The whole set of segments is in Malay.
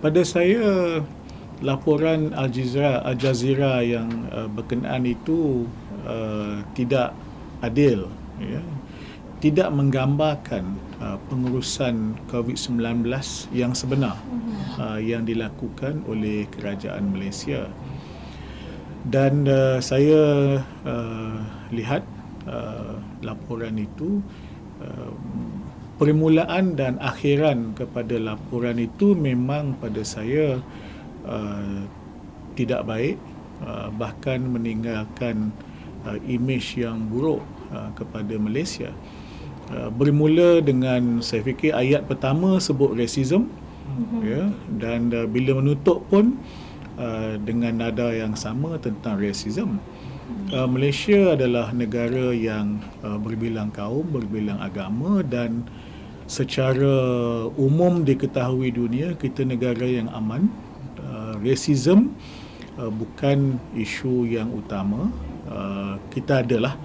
Pada saya, laporan Al Jazeera yang berkenaan itu tidak adil, ya. Tidak menggambarkan pengurusan COVID-19 yang sebenar yang dilakukan oleh kerajaan Malaysia. Dan saya lihat laporan itu, permulaan dan akhiran kepada laporan itu memang pada saya tidak baik, bahkan meninggalkan imej yang buruk kepada Malaysia. Bermula dengan, saya fikir ayat pertama sebut racism, ya, dan bila menutup pun dengan nada yang sama tentang racism. Malaysia adalah negara yang berbilang kaum, berbilang agama, dan secara umum diketahui dunia kita negara yang aman. Racism bukan isu yang utama. Kita adalah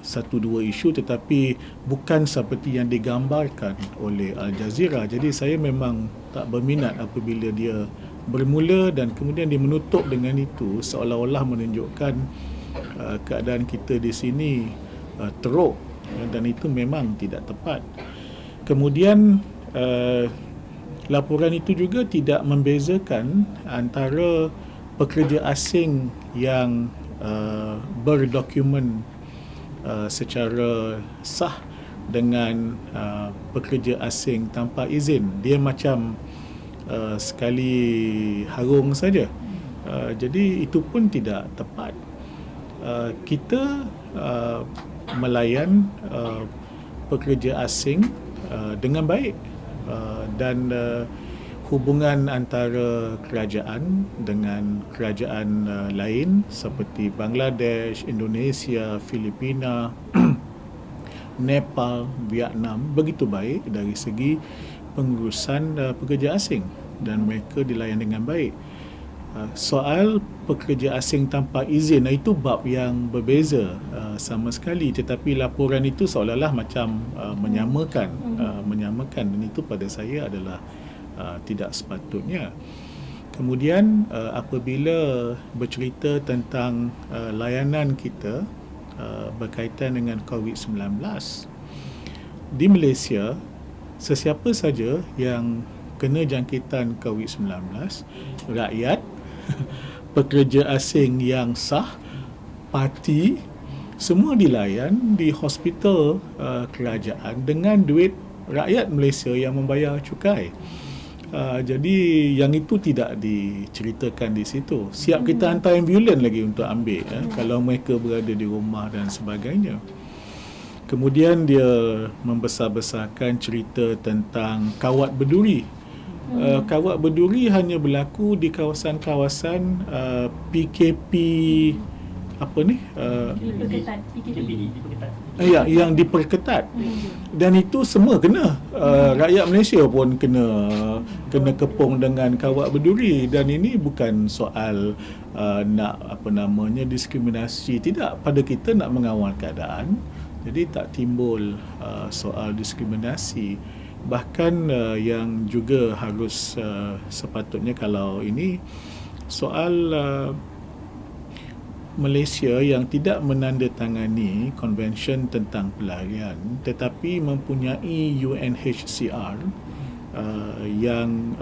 satu dua isu, tetapi bukan seperti yang digambarkan oleh Al Jazeera. Jadi saya memang tak berminat apabila dia bermula dan kemudian dia menutup dengan itu, seolah-olah menunjukkan keadaan kita di sini teruk, dan itu memang tidak tepat. Kemudian laporan itu juga tidak membezakan antara pekerja asing yang berdokumen secara sah dengan pekerja asing tanpa izin. Dia macam sekali harung saja. Jadi itu pun tidak tepat. Kita melayan pekerja asing dengan baik, dan hubungan antara kerajaan dengan kerajaan lain seperti Bangladesh, Indonesia, Filipina, Nepal, Vietnam begitu baik dari segi pengurusan pekerja asing, dan mereka dilayan dengan baik. Soal pekerja asing tanpa izin, itu bab yang berbeza sama sekali, tetapi laporan itu seolah-olah macam menyamakan, dan itu pada saya adalah tidak sepatutnya. Kemudian apabila bercerita tentang layanan kita berkaitan dengan COVID-19 di Malaysia, sesiapa saja yang kena jangkitan COVID-19, rakyat, pekerja asing yang sah, parti, semua dilayan di hospital kerajaan dengan duit rakyat Malaysia yang membayar cukai. Jadi yang itu tidak diceritakan di situ. Siap kita hantar ambulan lagi untuk ambil kalau mereka berada di rumah dan sebagainya. Kemudian dia membesar-besarkan cerita tentang kawat berduri. Kawat berduri hanya berlaku di kawasan-kawasan PKP yang diperketat. Dan itu semua kena. Rakyat Malaysia pun kena kepung dengan kawat berduri, dan ini bukan soal diskriminasi. Tidak, pada kita nak mengawal keadaan. Jadi tak timbul soal diskriminasi. Bahkan yang juga harus sepatutnya, kalau ini soal Malaysia yang tidak menandatangani konvensyen tentang pelarian tetapi mempunyai UNHCR yang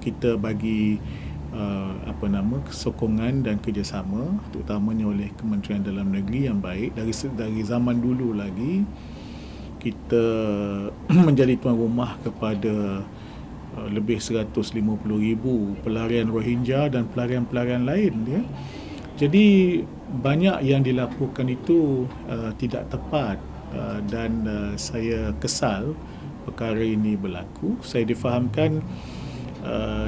kita bagi sokongan dan kerjasama, terutamanya oleh Kementerian Dalam Negeri yang baik. Dari zaman dulu lagi kita menjadi tuan rumah kepada lebih 150,000 pelarian Rohingya dan pelarian-pelarian lain, ya. Jadi banyak yang dilaporkan itu tidak tepat, dan saya kesal perkara ini berlaku. Saya difahamkan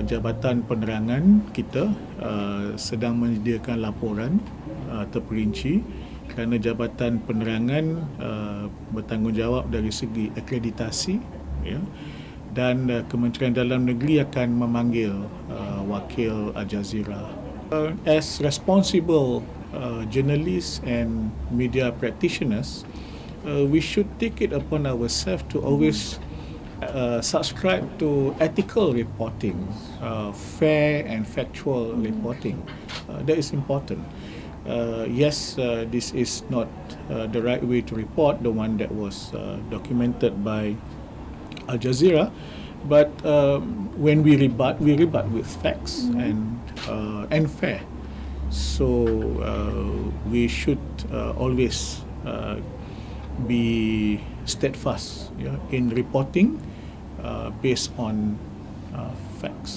Jabatan Penerangan kita sedang menyediakan laporan terperinci, kerana Jabatan Penerangan bertanggungjawab dari segi akreditasi, ya, dan Kementerian Dalam Negeri akan memanggil wakil Al Jazeera. As responsible journalists and media practitioners, we should take it upon ourselves to always subscribe to ethical reporting, fair and factual reporting. That is important. Yes, this is not the right way to report, the one that was documented by Al Jazeera, but when we rebut with facts and fair. So we should always be steadfast in reporting based on facts.